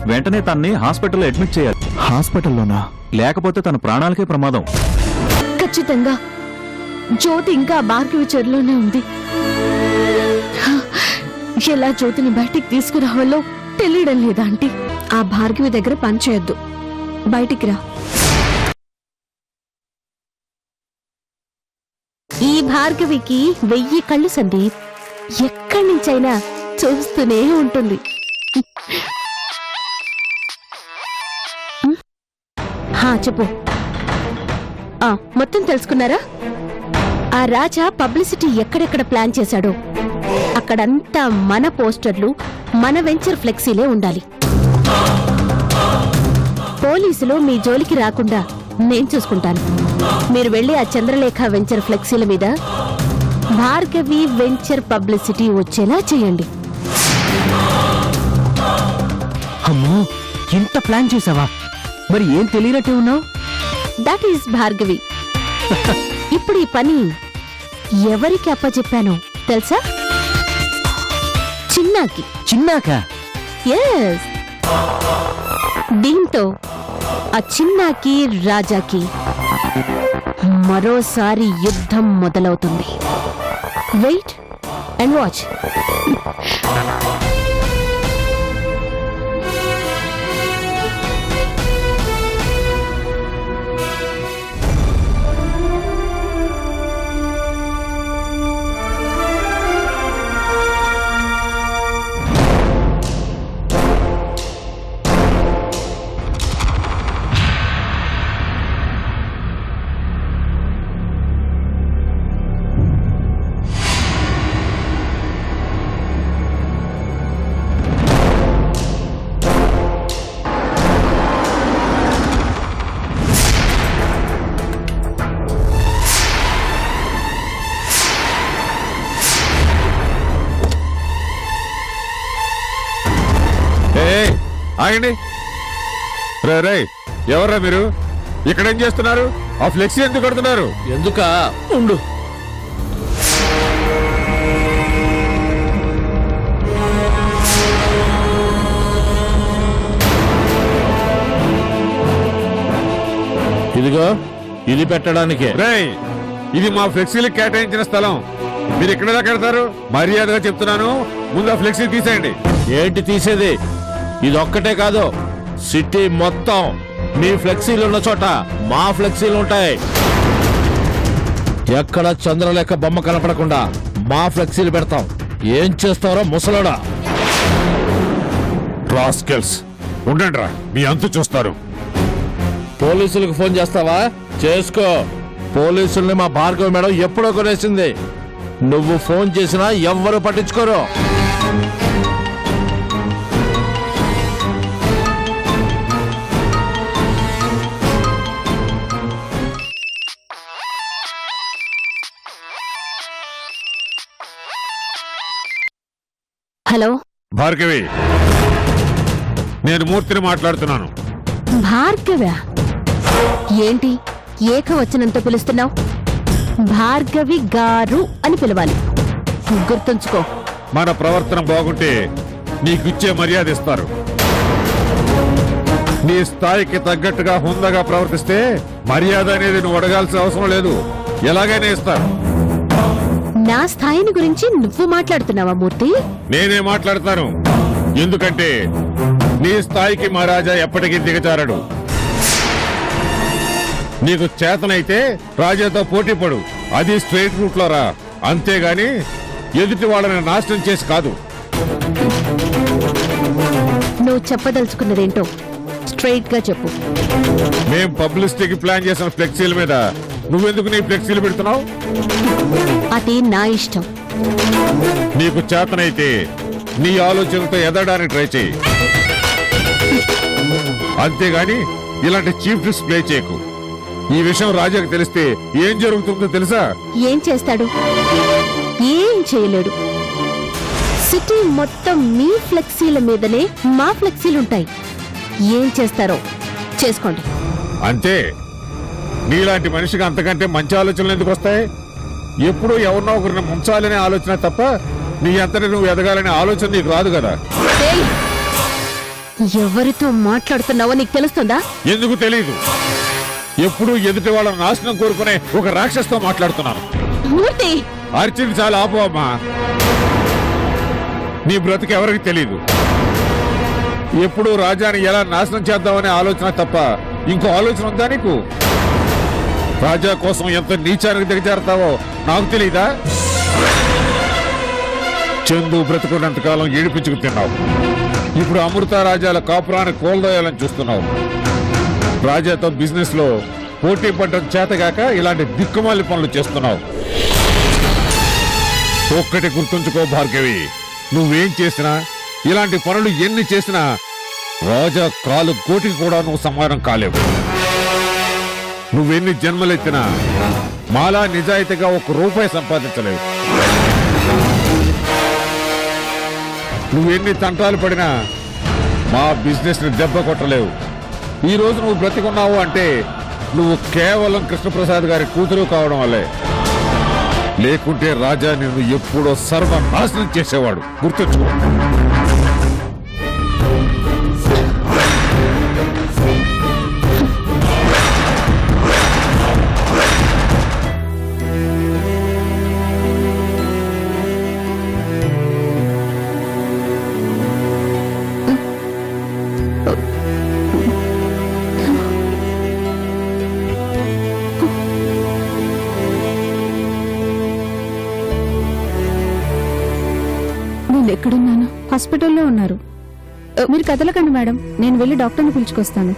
వెంటనే తన్ని హాస్పిటల్లో అడ్మిట్ చేయాలి. హాస్పిటల్లోనా? లేకపోతే తన ప్రాణాలకే ప్రమాదం. ఖచ్చితంగా జ్యోతి ఇంకా భార్గవి చెరులోనే ఉంది. ఎలా జ్యోతిని బయటికి తీసుకురావాలో తెలియడం లేదా ఆంటీ? ఆ భార్గవి దగ్గర పనిచేయొద్దు, బయటికి రా. ఈ భార్గవికి 1000 కళ్ళు సందీప్, ఎక్కడి నుంచైనా చూస్తూనే ఉంటుంది. చెప్పు. మొత్తం తెలుసుకున్నారా? ఆ రాజా పబ్లిసిటీ ఎక్కడెక్కడ ప్లాన్ చేశాడో అక్కడంతా మన పోస్టర్లు, మన వెంచర్ ఫ్లెక్సీలే ఉండాలి. పోలీసులు మీ జోలికి రాకుండా నేను చూసుకుంటాను. మీరు వెళ్లి ఆ చంద్రలేఖ వెంచర్ ఫ్లెక్సీల మీద భార్గవి వెంచర్ పబ్లిసిటీ వచ్చేలా చేయండి. అమ్మో, ఇంత ప్లాన్ చేసావా? మరి ఏం తెలియనట్టే ఉన్నావు? That is Bhargavi. ఇప్పుడు ఈ పని ఎవరికి అప్పచెప్పానో తెలుసా? చిన్నాకి. చిన్నాకా? ఎస్. దీంతో ఆ చిన్నాకి రాజాకి మరోసారి యుద్ధం మొదలవుతుంది. Wait and watch. ఆగండి. రే, ఎవర్రా మీరు? ఇక్కడేం చేస్తున్నారు? ఆ ఫ్లెక్సీ ఎందుకు కడుతున్నారు? ఎందుకా? ఉండు. ఇదిగో, ఇది పెట్టడానికే. రేయ్, ఇది మా ఫ్లెక్సీలకు కేటాయించిన స్థలం. మీరు ఇక్కడేలా కడతారు? మర్యాదగా చెప్తున్నాను, ముందు ఆ ఫ్లెక్సీ తీసేయండి. ఏంటి తీసేది? ఇదొక్కటే కాదు, సిటీ మొత్తం మీ ఫ్లెక్సీలు ఉన్న చోట మా ఫ్లెక్సీలు ఉంటాయి. ఎక్కడ చంద్రలేఖ బొమ్మ కనపడకుండా మా ఫ్లెక్సీలు పెడతాం. ఏం చేస్తారో ముసలోడా? రాస్కెల్స్, ఉండండిరా, మీ అంతు చూస్తారు. పోలీసులకు ఫోన్ చేస్తావా? చేసుకో. పోలీసుల్ని మా భార్గవ మేడం ఎప్పుడో కొనేసింది. నువ్వు ఫోన్ చేసినా ఎవ్వరూ పట్టించుకోరు. హలో భార్గవి, నేను మూర్తిని మాట్లాడుతున్నాను. భార్గవ ఏంటి ఏకవచనంతో పిలుస్తున్నావు? భార్గవి గారు అని పిలవాలి, గుర్తుంచుకో. మన ప్రవర్తన బాగుంటే నీకిచ్చే మర్యాద ఇస్తారు. నీ స్థాయికి తగ్గట్టుగా హుందాగా ప్రవర్తిస్తే మర్యాద అనేది నువ్వు అడగాల్సిన అవసరం లేదు, ఎలాగైనా ఇస్తారు. నా స్థాయిని గురించి నువ్వు మాట్లాడుతున్నావా మూర్తి? నేనే మాట్లాడతాను. ఎందుకంటే నీ స్థాయికి మా రాజా ఎప్పటికీ దిగజారడు. నీకు చేతనైతే రాజాతో పోటీ పడు, అది స్ట్రైట్ రూట్ లో రా. అంతేగాని ఎదుటి వాళ్ళని నాశనం చేసి కాదు. నువ్వు చెప్పదలుచుకున్నదేంటో స్ట్రైట్ గా చెప్పు. మేం పబ్లిసిటీకి ప్లాన్ చేసిన ఫ్లెక్సీల మీద నువ్వెందుకు నీ ఫ్లెక్సీలు పెడుతున్నావు? అది నా ఇష్టం. నీకు చేతనైతే నీ ఆలోచనతో ఎదగడానికి ట్రై చేయి, అంతేగాని ఇలాంటి చీఫ్ ట్రిక్స్ ప్లే చేయకు. ఈ విషయం రాజాకు తెలిస్తే ఏం జరుగుతుందో తెలుసా? ఏం చేస్తాడు? ఏం చేయలేడు. సిటీ మొత్తం మీ ఫ్లెక్సీల మీదనే మా ఫ్లెక్సీలుంటాయి. ఏం చేస్తారో చేసుకోండి. అంతే. నీలాంటి మనిషికి అంతకంటే మంచి ఆలోచనలు ఎందుకు వస్తాయి? ఎప్పుడూ ఎవరినో ఒకరిని ముంచాలనే ఆలోచన తప్ప నీ అంతటి నువ్వు ఎదగాలనే ఆలోచన నీకు రాదు కదా. ఎవరితో మాట్లాడుతున్నావో నీకు తెలుస్తుందా? ఎందుకు తెలీదు? ఎప్పుడూ ఎదుటి వాళ్ళ నాశనం కోరుకునే ఒక రాక్షసుతో మాట్లాడుతున్నాను. మూర్తి, అర్చింది చాలా ఆపు అమ్మా. నీ బ్రతుకు ఎవరికి తెలీదు. ఎప్పుడూ రాజాని ఎలా నాశనం చేద్దామనే ఆలోచన తప్ప ఇంకో ఆలోచన ఉందా నీకు? రాజా కోసం ఎంత నీచానికి దిగజారుతావో నాకు తెలీదా? చందు బ్రతుకున్నంతకాలం ఏడిపించుకు తిన్నావు. ఇప్పుడు అమృత రాజాల కాపురాన్ని కోల్దోయాలని చూస్తున్నావు. రాజాతో బిజినెస్ లో పోటీ పడ్డం చేతగాక ఇలాంటి దిక్కుమాలి పనులు చేస్తున్నావు. ఒక్కటి గుర్తుంచుకో భార్గవి, నువ్వేం చేసినా, ఇలాంటి పనులు ఎన్ని చేసినా రాజా కాలు కోటికి కూడా నువ్వు సమానం కాలేవు. నువ్వెన్ని జన్మలెత్తినా మాలా నిజాయితీగా ₹1 సంపాదించలేవు. నువ్వెన్ని తంటాలు పడినా మా బిజినెస్ ని దెబ్బ కొట్టలేవు. ఈ రోజు నువ్వు బ్రతికున్నావు అంటే నువ్వు కేవలం కృష్ణప్రసాద్ గారి కూతురు కావడం వల్లే. లేకుంటే రాజా నిన్ను ఎప్పుడో సర్వనాశనం చేసేవాడు. గుర్తుంచుకో. ఎక్కడున్నాను? హాస్పిటల్లో ఉన్నారు. మీరు కదలకండి మేడం, నేను వెళ్ళి డాక్టర్ని పిలుచుకొస్తాను.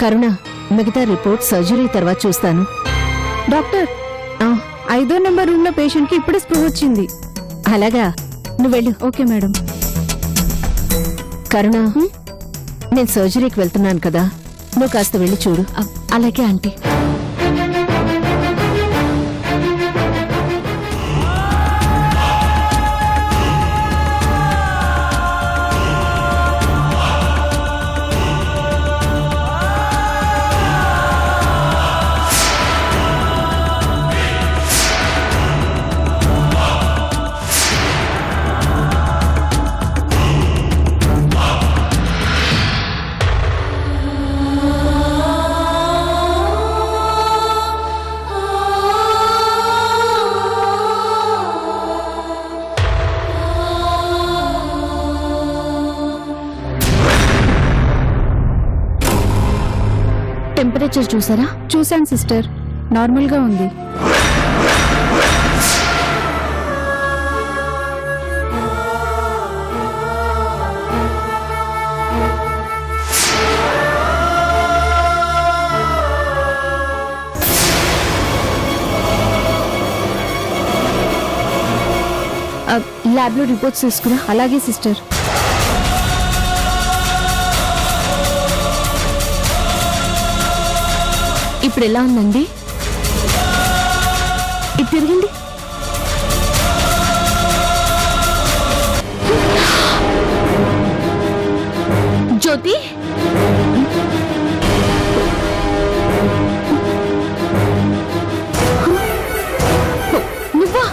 కరుణ, మిగతా రిపోర్ట్ సర్జరీ తర్వాత చూస్తాను. డాక్టర్, 5వ నెంబర్ రూమ్ లో పేషెంట్ కి ఇప్పుడే స్పృహ వచ్చింది. అలాగా, నువ్వు వెళ్ళు. Okay madam. కరుణ, నేను సర్జరీకి వెళ్తున్నాను కదా, నువ్వు కాస్త వెళ్ళి చూడు. అలాగే ఆంటీ. టెంపరేచర్ చూసారా? చూశాను సిస్టర్, నార్మల్ గా ఉంది. ల్యాబ్ లో రిపోర్ట్స్ తీసుకురా. అలాగే సిస్టర్. ఇప్పుడు ఎలా ఉందండి? ఇది తిరిగింది. జ్యోతి, నువ్వా?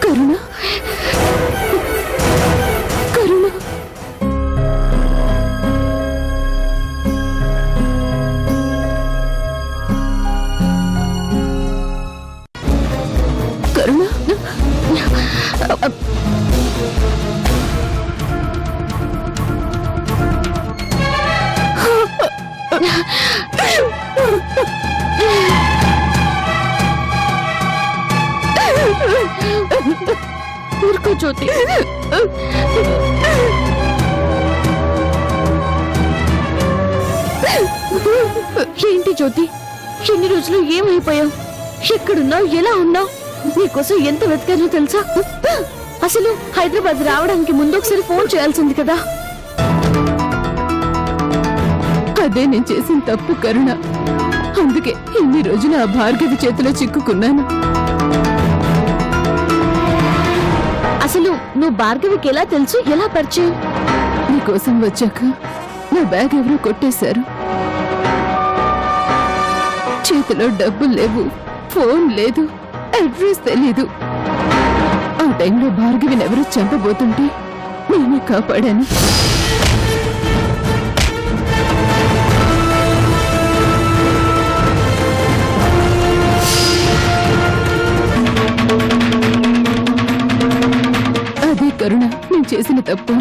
కరుణ, కరుణ. కరుణ, ఊరుకో జ్యోతి. ఏంటి జ్యోతి, ఎన్ని రోజులు ఏమైపోయావు? ఎక్కడున్నావు? ఎలా ఉన్నావు? నీకోసం ఎంత వెతికానో తెలుసా? అసలు హైదరాబాద్ రావడానికి ముందు ఒకసారి ఫోన్ చేయాల్సింది కదా. అదే నేను చేసిన తప్పు కరుణ. అందుకే ఇన్ని రోజులు ఆ భార్గవి చేతిలో చిక్కుకున్నాను. అసలు నువ్వు భార్గవికి ఎలా తెలుసు? ఎలా పరిచయం? నీకోసం వచ్చాక నా బ్యాగ్ ఎవరో కొట్టేశారు. చేతిలో డబ్బులు లేవు, ఫోన్ లేదు, అడ్రస్ తెలీదు. ఆ టైంలో భార్గవిని ఎవరు చంపబోతుంటే నేనే కాపాడాను. అదే కరుణ నేను చేసిన తప్పు.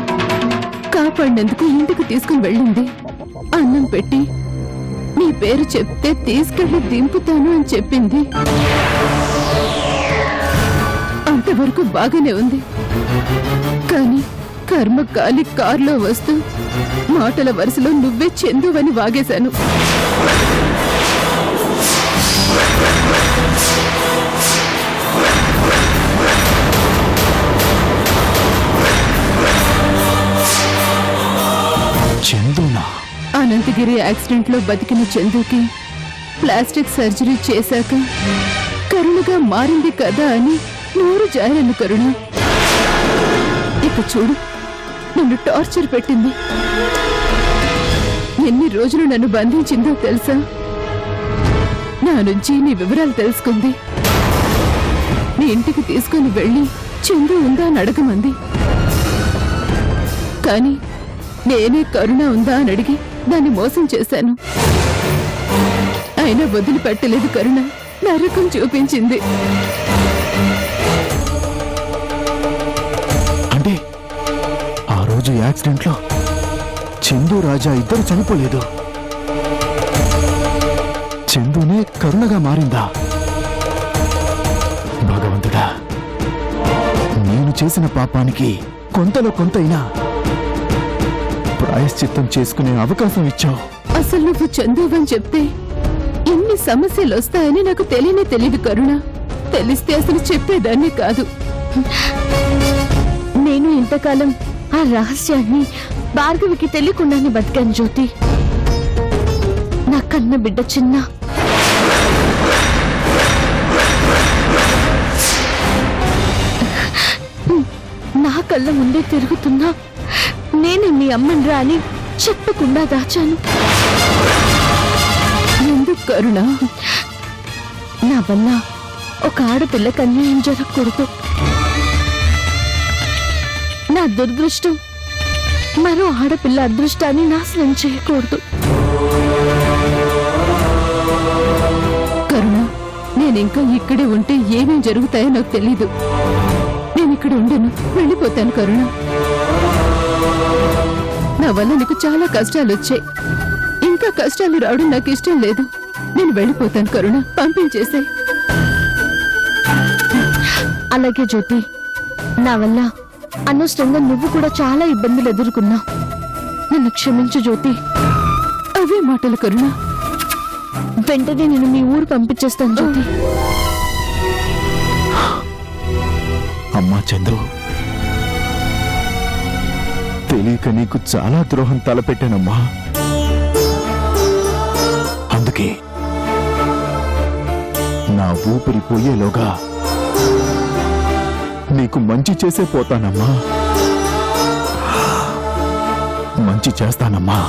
కాపాడినందుకు ఇంటికి తీసుకుని వెళ్ళింది. అన్నం పెట్టి నీ పేరు చెప్తే తీసుకెళ్లి దింపుతాను అని చెప్పింది. అంతవరకు బాగానే ఉంది. కానీ కర్మ కాలి కారులో వస్తూ మాటల వరుసలో నువ్వే చందువని వాగేశాను. చందునా? అనంతగిరి యాక్సిడెంట్ లో బతికిన చందుకి ప్లాస్టిక్ సర్జరీ చేశాక కరుణగా మారింది కదా అని నోరు జారను కరుణ. ఇక చూడు, నన్ను టార్చర్ పెట్టింది. ఎన్ని రోజులు నన్ను బంధించిందో తెలుసా? నా నుంచి నీ వివరాలు తెలుసుకుంది. నీ ఇంటికి తీసుకుని వెళ్ళి చందు ఉందా అని అడగమంది. కానీ నేనే కరుణ ఉందా అని అడిగి దాన్ని మోసం చేశాను. అయినా వదిలిపెట్టలేదు కరుణ, నరకం చూపించింది. అంటే ఆ రోజు యాక్సిడెంట్ లో చందు రాజా ఇద్దరు చనిపోలేదు, చందునే కరుణగా మారిందా? భగవంతుడా, నేను చేసిన పాపానికి కొంతలో కొంతైనా ప్రాయశ్చిత్తం చేసుకునే అవకాశం ఇచ్చావు. అసలు నువ్వు చందువని చెప్తే ఎన్ని సమస్యలు వస్తాయని నాకు తెలియనే తెలియదు కరుణ. తెలిస్తే అసలు చెప్పేదాన్ని కాదు. నేను ఇంతకాలం ఆ రహస్యాన్ని భార్గవికి తెలియకుండానే బతికాను జ్యోతి. నా కన్న బిడ్డ చిన్న నా కళ్ళ ముందే తిరుగుతున్నా నేనే మీ అమ్మన్రా అని చెప్పకుండా దాచాను. ఎందుకు కరుణ? నా వల్ల ఒక ఆడపిల్లకి అన్యాయం జరగకూడదు. నా దురదృష్టం మరో ఆడపిల్ల అదృష్టాన్ని నాశనం చేయకూడదు. కరుణ, నేనింకా ఇక్కడే ఉంటే ఏమేం జరుగుతాయో నాకు తెలీదు. నేను ఇక్కడ ఉండను, వెళ్ళిపోతాను కరుణ. నా వల్ల నీకు చాలా కష్టాలు వచ్చాయి. ఇంకా కష్టాలు రావడం నాకు ఇష్టం లేదు. నేను వెళ్ళిపోతాను కరుణ, పంపించేసే. అలాగే జ్యోతి, నా వల్ల అనవసరంగా నువ్వు కూడా చాలా ఇబ్బందులు ఎదుర్కొన్నావు. నన్ను క్షమించు జ్యోతి. అవే మాటలు కరుణ. వెంటనే నేను మీ ఊరు పంపించేస్తాను జ్యోతి. అమ్మా చందు, తెలియక నీకు చాలా ద్రోహం తలపెట్టానమ్మా. అందుకే నా ఊపిరి పోయేలోగా నీకు మంచి చేసే పోతానమ్మా. మంచి చేస్తానమ్మా.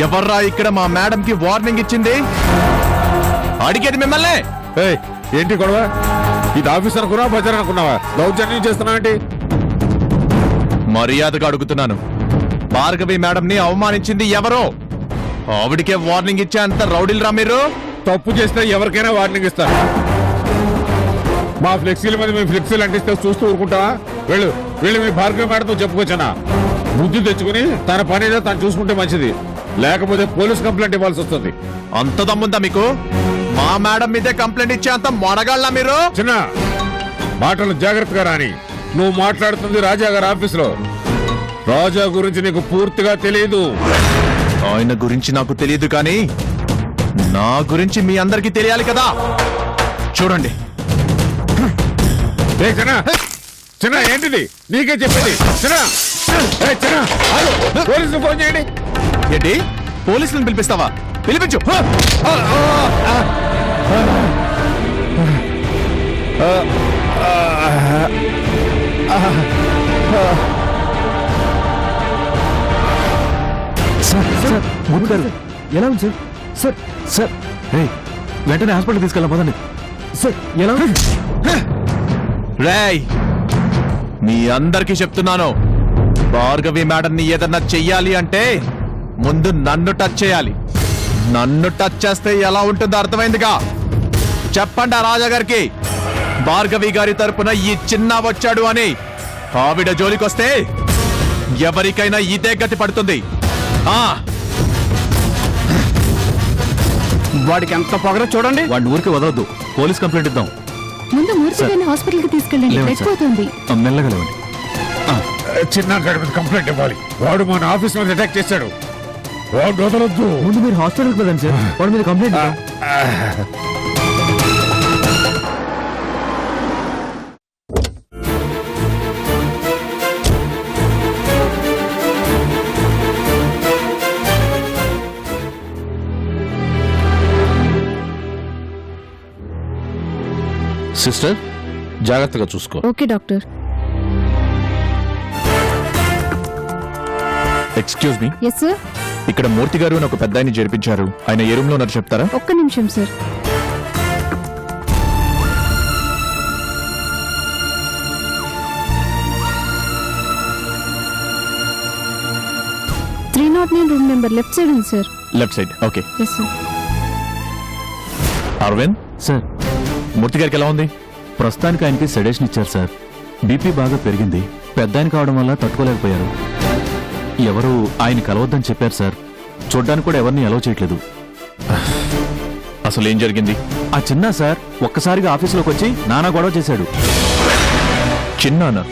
ఎవర్రా ఇక్కడ మా మేడం కి వార్నింగ్ ఇచ్చింది? అడిగేది మిమ్మల్ని. ఏయ్, ఏంటి గొడవ? ఇది ఆఫీస్ అనుకున్నావా, బజార్ అనుకున్నావా? దౌర్జన్యం చేస్తున్నావేంటి? మర్యాదగా అడుగుతున్నాను, భార్గవి మేడం ని అవమానించింది ఎవరో? ఆవిడికే వార్నింగ్ ఇచ్చే అంత రౌడీలు రా మీరు? తప్పు చేస్తే ఎవరికైనా వార్నింగ్ ఇస్తారు. మా ఫ్లెక్సీల మీద మేము ఫ్లెక్సీలు అంటిస్తే చూస్తూ ఊరుకుంటావా? వెళ్ళు వెళ్ళి మీ భార్గవి మేడంతో చెప్పుకొచ్చానా? బుద్ధి తెచ్చుకుని తన పని ఏదో తను చూసుకుంటే మంచిది, లేకపోతే పోలీస్ కంప్లైంట్ ఇవ్వాల్సి వస్తుంది. అంత దమ్ముందా మీకు? మా మేడం మీదే కంప్లైంట్ ఇచ్చే అంత మొనగాళ్ళ మీరు? చిన్న మాటలు జాగ్రత్తగా రాని. నువ్వు మాట్లాడుతుంది రాజా గారి ఆఫీసులో. రాజా గురించి నీకు పూర్తిగా తెలియదు. ఆయన గురించి నాకు తెలియదు కానీ నా గురించి మీ అందరికీ తెలియాలి కదా. చూడండి. ఏ చిన్న చిన్న ఏంటిది? నీకే చెప్పేది చిన్న. ఏ చిన్న ఆగు. పోలీసులు ఫోన్ చేయండి. ఏంటి పోలీసులను పిలిపిస్తావా? పిలిపించు. సార్ సార్ మూర్తి గారు ఎలా ఉంది సార్? సార్ సార్ వెంటనే హాస్పిటల్ తీసుకెళ్ళాం పదండి. సార్ ఎలా ఉంది? రేయ్, మీ అందరికీ చెప్తున్నాను, భార్గవి మేడంని ఏదన్నా చెయ్యాలి అంటే ముందు నన్ను టచ్ చేయాలి. నన్ను టచ్ చేస్తే ఎలా ఉంటుందో అర్థమైందిగా. చెప్పండి ఆ రాజా గారికి, భార్గవి గారి తరపున ఈ చిన్న వచ్చాడు అని. ఆవిడ జోలికొస్తే ఎవరికైనా ఇదే గతి పడుతుంది. వాడికి ఎంత పొగరో చూడండి. వాడిని ఊరికి వదలొద్దు, పోలీస్ కంప్లైంట్ ఇద్దాం. ముందు మూర్తి గారిని హాస్పిటల్కి తీసుకెళ్ళండి. లేవండి బ్లడ్ సార్. పోతుంది. మెల్లగా లేవండి. చిన్న గారి మీద కంప్లైంట్ ఇవ్వాలి. వాడు మన ఆఫీస్ మీద అటాక్ చేశాడు. వాడు వదలొద్దు. ముందు మీరు హాస్పిటల్కి వెళ్ళండి సార్, వాడి మీద కంప్లైంట్ ఇద్దాం. సిస్టర్, జాగ్రత్తగా చూసుకో. Okay doctor. Excuse me, yes sir. ఇక్కడ మూర్తి గారు అని ఒక పెద్ద ఆయన జరిపించారు. ఆయన ఏ రూమ్ లో ఉన్నారు చెప్తారా? ఒక్క నిమిషం sir. Room number left side ఉంది sir. Left side. Okay. Yes sir. Aravind, sir Murthy గారికి ఎలా ఉంది? ప్రస్తుతానికి ఆయనకి సెడేషన్ ఇచ్చారు సార్. బీపీ బాగా పెరిగింది. పెద్ద ఆయన కావడం వల్ల తట్టుకోలేకపోయారు. ఎవరు ఆయన కలవద్దని చెప్పారు సార్. చూడ్డానికి కూడా ఎవరిని అలౌ చేయట్లేదు. అసలు ఏం జరిగింది? ఆ చిన్న సార్ ఒక్కసారిగా ఆఫీసులోకి వచ్చి నానా గొడవ చేశాడు. చిన్నానా?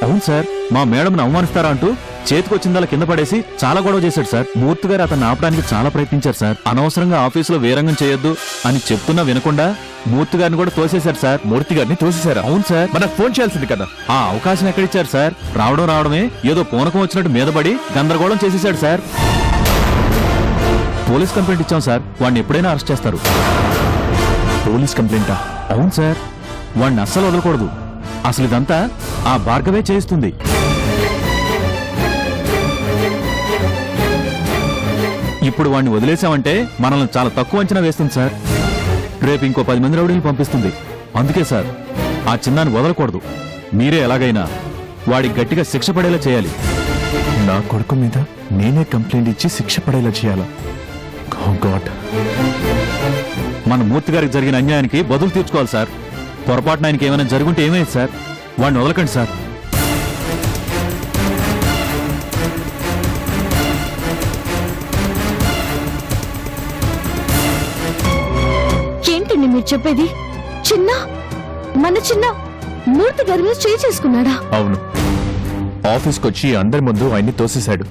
అవును సార్, మా మేడంను అవమానిస్తారా అంటూ చేతికొచ్చిందలా కింద పడేసి చాలా గొడవ చేశాడు సార్. మూర్తి గారు అతన్ని ఆపడానికి చాలా ప్రయత్నించారు సార్. అనవసరంగా ఆఫీసులో వీరంగం చేయొద్దు అని చెప్తున్నా వినకుండా మూర్తి గారిని కూడా తోసేశారు సార్. మూర్తి గారిని తోసేశారా? అవును సార్. మనకు ఫోన్ చేయాల్సింది కదా. ఆ అవకాశం ఎక్కడిచ్చారు సార్? రావడమే ఏదో పూనకం వచ్చినట్టు మీదపడి గందరగోళం చేసేశాడు సార్. పోలీస్ కంప్లైంట్ ఇచ్చాం సార్. వాడిని ఎప్పుడైనా అరెస్ట్ చేస్తారు. పోలీస్ కంప్లైంటా? అవును సార్, వాడిని అస్సలు వదలకూడదు. అసలు ఇదంతా ఆ భార్గవే చేయిస్తుంది. ఇప్పుడు వాడిని వదిలేశామంటే మనల్ని చాలా తక్కువ అంచనా వేస్తుంది సార్. రేపు ఇంకో 10 మంది రౌడీలు పంపిస్తుంది. అందుకే సార్ ఆ చిన్నాన్ని వదలకూడదు. మీరే ఎలాగైనా వాడికి గట్టిగా శిక్ష పడేలా చేయాలి. నా కొడుకు మీద నేనే కంప్లైంట్ ఇచ్చి శిక్ష పడేలా చేయాలా? Oh God. మన మూర్తి గారికి జరిగిన అన్యాయానికి బదులు తీర్చుకోవాలి సార్. పొరపాటున ఆయనకి ఏమైనా జరుగుంటే ఏమైంది సార్? వాడిని వదలకండి సార్. ఏంటండి మీరు చెప్పేది? మన చిన్న మూర్తి గారి మీద చేయి చేసుకున్నాడా? అవును, ఆఫీస్కి వచ్చి అందరి ముందు ఆయన్ని తోసేశాడు.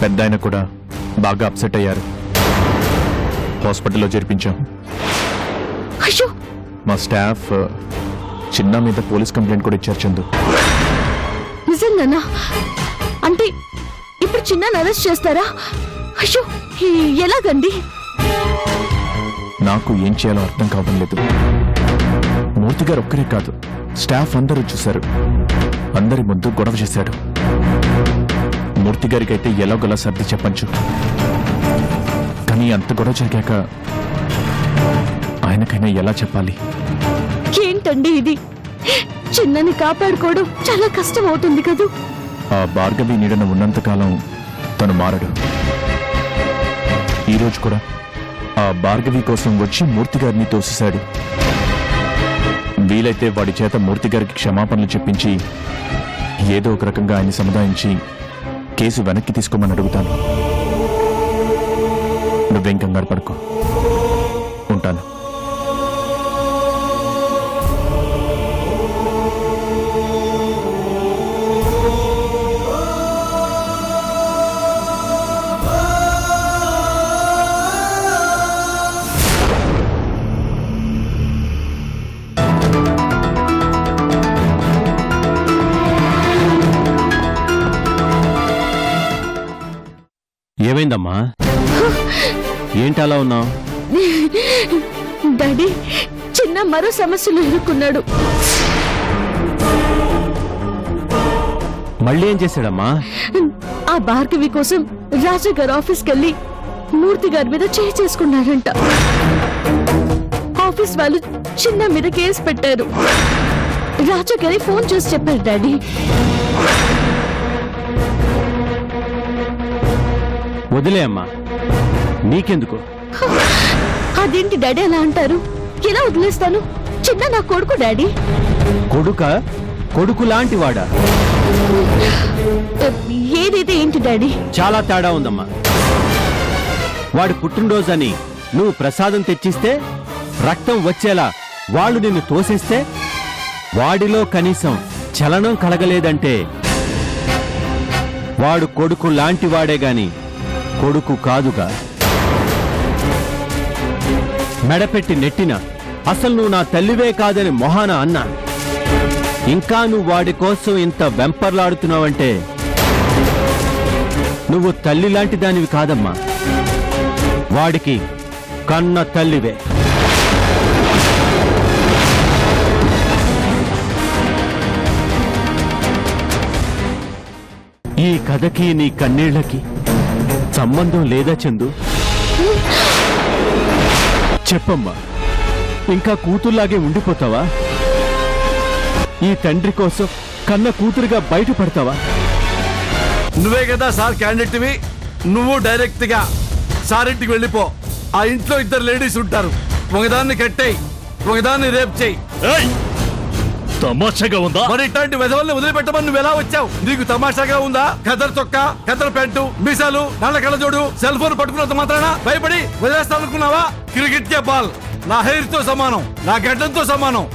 పెద్ద ఆయన కూడా బాగా అప్సెట్ అయ్యారు. హాస్పిటల్లో చేర్పించాం. అయ్యో, మా స్టాఫ్ చిన్న మీద పోలీస్ కంప్లైంట్ కూడా ఇచ్చారు. చందు, నిజంగానా? అంటే ఇప్పుడు చిన్న అరెస్ట్ చేస్తారా? అయ్యో, ఎలాగండి? నాకు ఏం చేయాలో అర్థం కావడం లేదు. మూర్తి గారు ఒక్కరే కాదు, స్టాఫ్ అందరూ చూశారు. అందరి ముందు గొడవ చేశాడు. మూర్తి గారికి అయితే ఎలాగోలా సర్ది చెప్పచ్చు. కానీ అంత గొడవ జరిగాక ఆయనకైనా ఎలా చెప్పాలి? ఏంటండి ఇది? చిన్నని కాపాడుకోవడం చాలా కష్టం అవుతుంది కదూ. ఆ భార్గవి నీడన ఉన్నంతకాలం తను మారడు. ఈరోజు కూడా ఆ భార్గవి కోసం వచ్చి మూర్తి గారిని తోసేశాడు. వీలైతే వాడి చేత మూర్తి గారికి క్షమాపణలు చెప్పించి ఏదో ఒక రకంగా ఆయన్ని సముదాయించి కేసు వెనక్కి తీసుకోమని అడుగుతాను. నువ్వేం కంగారు పడుకో, ఉంటాను. ఏమైందమ్మా ఏంటి అలా ఉన్నావు? డాడీ చిన్న మరో సమస్యలు ఎదుర్కొన్నాడు. మళ్ళీ ఏం చేశాడమ్మా? ఆ భార్గవి కోసం రాజా గారు ఆఫీస్కి వెళ్ళి మూర్తి గారి మీద చేయి చేసుకున్నారంట. ఆఫీస్ వాళ్ళు చిన్న మీద కేసు పెట్టారు. రాజా గారి ఫోన్ చేసి చెప్పారు డాడీ. వదిలే అమ్మా, నీకెందుకు? అదేంటి డాడీ అలా అంటారు? ఎలా వదిలేస్తాను? చిన్న నా కొడుకు డాడీ. కొడుకు లాంటి వాడా? ఏదైతే ఏంటి డాడీ? చాలా తేడా ఉందమ్మా. వాడి పుట్టినరోజని నువ్వు ప్రసాదం తెచ్చిస్తే రక్తం వచ్చేలా వాళ్ళు నిన్ను తోసేస్తే వాడిలో కనీసం చలనం కలగలేదంటే వాడు కొడుకు లాంటి వాడే గాని కొడుకు కాదుగా. మెడపెట్టి నెట్టిన అసలు నువ్వు నా తల్లివే కాదని మొహాన అన్నా. ఇంకా నువ్వు వాడి కోసం ఇంత వెంపర్లాడుతున్నావంటే నువ్వు తల్లి లాంటి దానివి కాదమ్మా, వాడికి కన్న తల్లివే. ఈ కథకి నీ కన్నీళ్లకి సంబంధం లేదా చందు? చెప్పమ్మా, ఇంకా కూతుర్లాగే ఉండిపోతావా? ఈ తండ్రి కోసం కన్న కూతురుగా బయటపడతావా? నువ్వే కదా సార్ క్యాండిడేట్వి. నువ్వు డైరెక్ట్ గా సార్ ఇంటికి వెళ్ళిపో. ఆ ఇంట్లో ఇద్దరు లేడీస్ ఉంటారు. ఒకదాన్ని కట్టేయి, ఒకదాన్ని రేప్ చేయి. తమాషాగా ఉందా? మరి ఇట్లాంటి వెధవల్ని వదిలిపెట్టమని నువ్వు ఎలా వచ్చావు? నీకు తమాషాగా ఉందా? కదర్ చొక్కా, కదర్ ప్యాంటు, మీసాలు, నల్ల కళ్ళజోడు, సెల్ ఫోన్ పట్టుకున్నంత మాత్రాన భయపడి వదిలేస్తావు అనుకున్నావా? క్రికెట్ కే బాల్ నా హెయిర్ తో సమానం, నా గడ్డంతో సమానం.